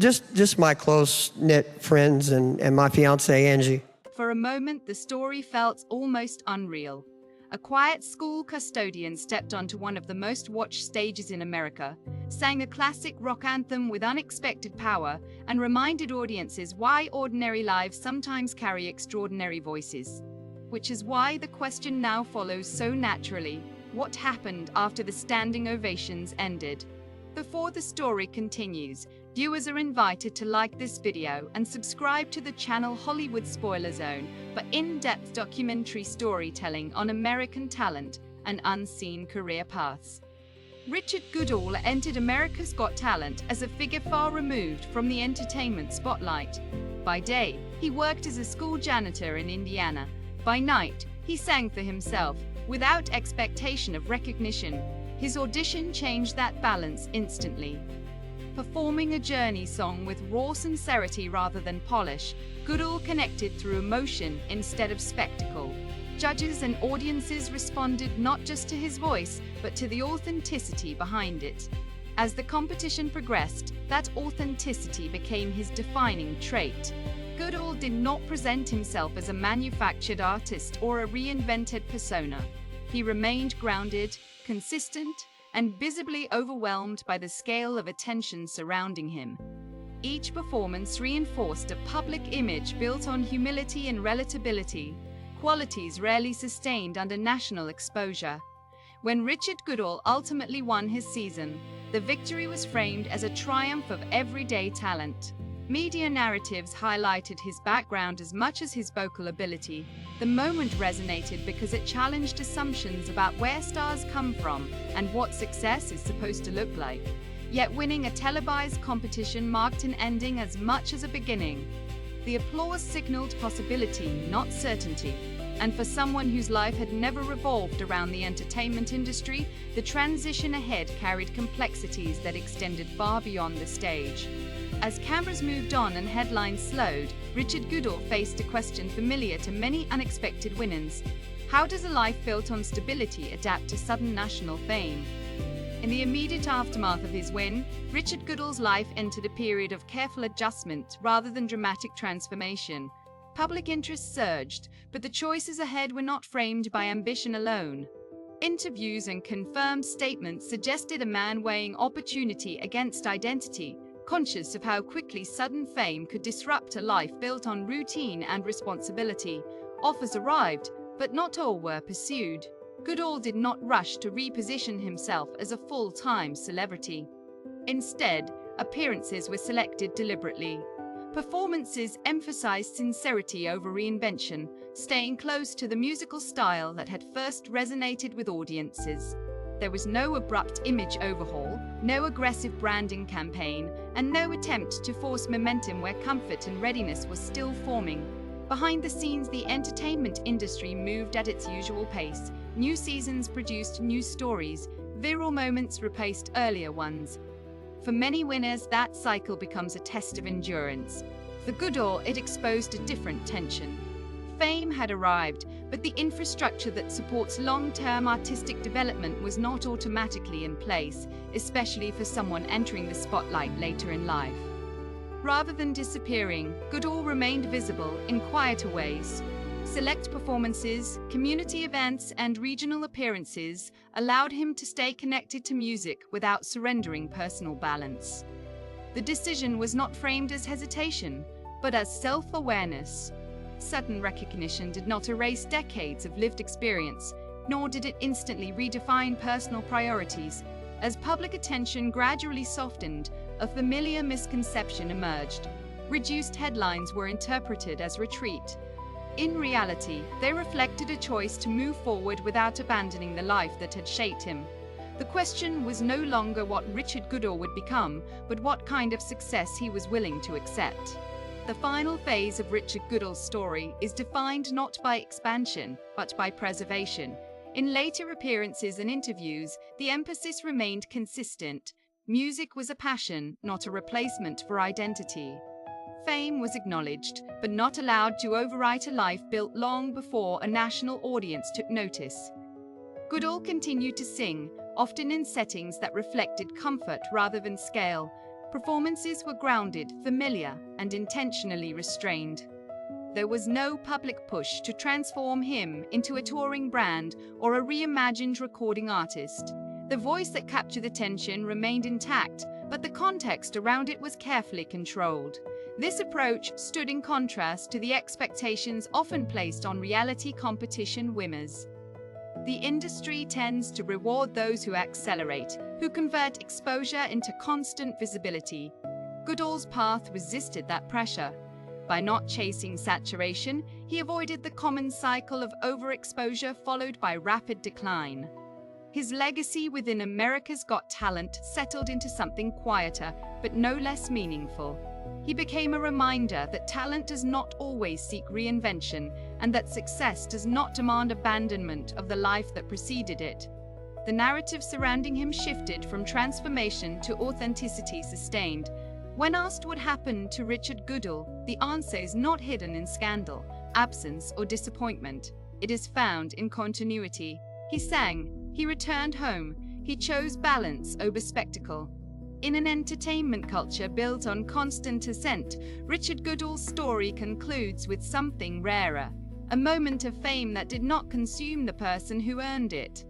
Just my close-knit friends and my fiancée, Angie. For a moment, the story felt almost unreal. A quiet school custodian stepped onto one of the most watched stages in America, sang a classic rock anthem with unexpected power, and reminded audiences why ordinary lives sometimes carry extraordinary voices. Which is why the question now follows so naturally: what happened after the standing ovations ended? Before the story continues, viewers are invited to like this video and subscribe to the channel Hollywood Spoiler Zone for in-depth documentary storytelling on American talent and unseen career paths. Richard Goodall entered America's Got Talent as a figure far removed from the entertainment spotlight. By day, he worked as a school janitor in Indiana. By night, he sang for himself, without expectation of recognition. His audition changed that balance instantly. Performing a journey song with raw sincerity rather than polish, Goodall connected through emotion instead of spectacle. Judges and audiences responded not just to his voice, but to the authenticity behind it. As the competition progressed, that authenticity became his defining trait. Goodall did not present himself as a manufactured artist or a reinvented persona. He remained grounded, consistent, and visibly overwhelmed by the scale of attention surrounding him. Each performance reinforced a public image built on humility and relatability, qualities rarely sustained under national exposure. When Richard Goodall ultimately won his season, the victory was framed as a triumph of everyday talent. Media narratives highlighted his background as much as his vocal ability. The moment resonated because it challenged assumptions about where stars come from and what success is supposed to look like. Yet winning a televised competition marked an ending as much as a beginning. The applause signaled possibility, not certainty. And for someone whose life had never revolved around the entertainment industry, the transition ahead carried complexities that extended far beyond the stage. As cameras moved on and headlines slowed, Richard Goodall faced a question familiar to many unexpected winners. How does a life built on stability adapt to sudden national fame? In the immediate aftermath of his win, Richard Goodall's life entered a period of careful adjustment rather than dramatic transformation. Public interest surged, but the choices ahead were not framed by ambition alone. Interviews and confirmed statements suggested a man weighing opportunity against identity, conscious of how quickly sudden fame could disrupt a life built on routine and responsibility. Offers arrived, but not all were pursued. Goodall did not rush to reposition himself as a full-time celebrity. Instead, appearances were selected deliberately. Performances emphasized sincerity over reinvention, staying close to the musical style that had first resonated with audiences. There was no abrupt image overhaul, no aggressive branding campaign, and no attempt to force momentum where comfort and readiness were still forming. Behind the scenes, the entertainment industry moved at its usual pace. New seasons produced new stories, viral moments replaced earlier ones. For many winners, that cycle becomes a test of endurance. For Goodall, it exposed a different tension. Fame had arrived, but the infrastructure that supports long-term artistic development was not automatically in place, especially for someone entering the spotlight later in life. Rather than disappearing, Goodall remained visible in quieter ways. Select performances, community events, and regional appearances allowed him to stay connected to music without surrendering personal balance. The decision was not framed as hesitation, but as self-awareness. Sudden recognition did not erase decades of lived experience, nor did it instantly redefine personal priorities. As public attention gradually softened, a familiar misconception emerged. Reduced headlines were interpreted as retreat. In reality, they reflected a choice to move forward without abandoning the life that had shaped him. The question was no longer what Richard Goodall would become, but what kind of success he was willing to accept. The final phase of Richard Goodall's story is defined not by expansion, but by preservation. In later appearances and interviews, the emphasis remained consistent. Music was a passion, not a replacement for identity. Fame was acknowledged, but not allowed to overwrite a life built long before a national audience took notice. Goodall continued to sing, often in settings that reflected comfort rather than scale. Performances were grounded, familiar, and intentionally restrained. There was no public push to transform him into a touring brand or a reimagined recording artist. The voice that captured attention remained intact, but the context around it was carefully controlled. This approach stood in contrast to the expectations often placed on reality competition winners. The industry tends to reward those who accelerate, who convert exposure into constant visibility. Goodall's path resisted that pressure. By not chasing saturation, he avoided the common cycle of overexposure followed by rapid decline. His legacy within America's Got Talent settled into something quieter, but no less meaningful. He became a reminder that talent does not always seek reinvention, and that success does not demand abandonment of the life that preceded it. The narrative surrounding him shifted from transformation to authenticity sustained. When asked what happened to Richard Goodall, the answer is not hidden in scandal, absence, or disappointment. It is found in continuity. He sang, he returned home, he chose balance over spectacle. In an entertainment culture built on constant ascent, Richard Goodall's story concludes with something rarer, a moment of fame that did not consume the person who earned it.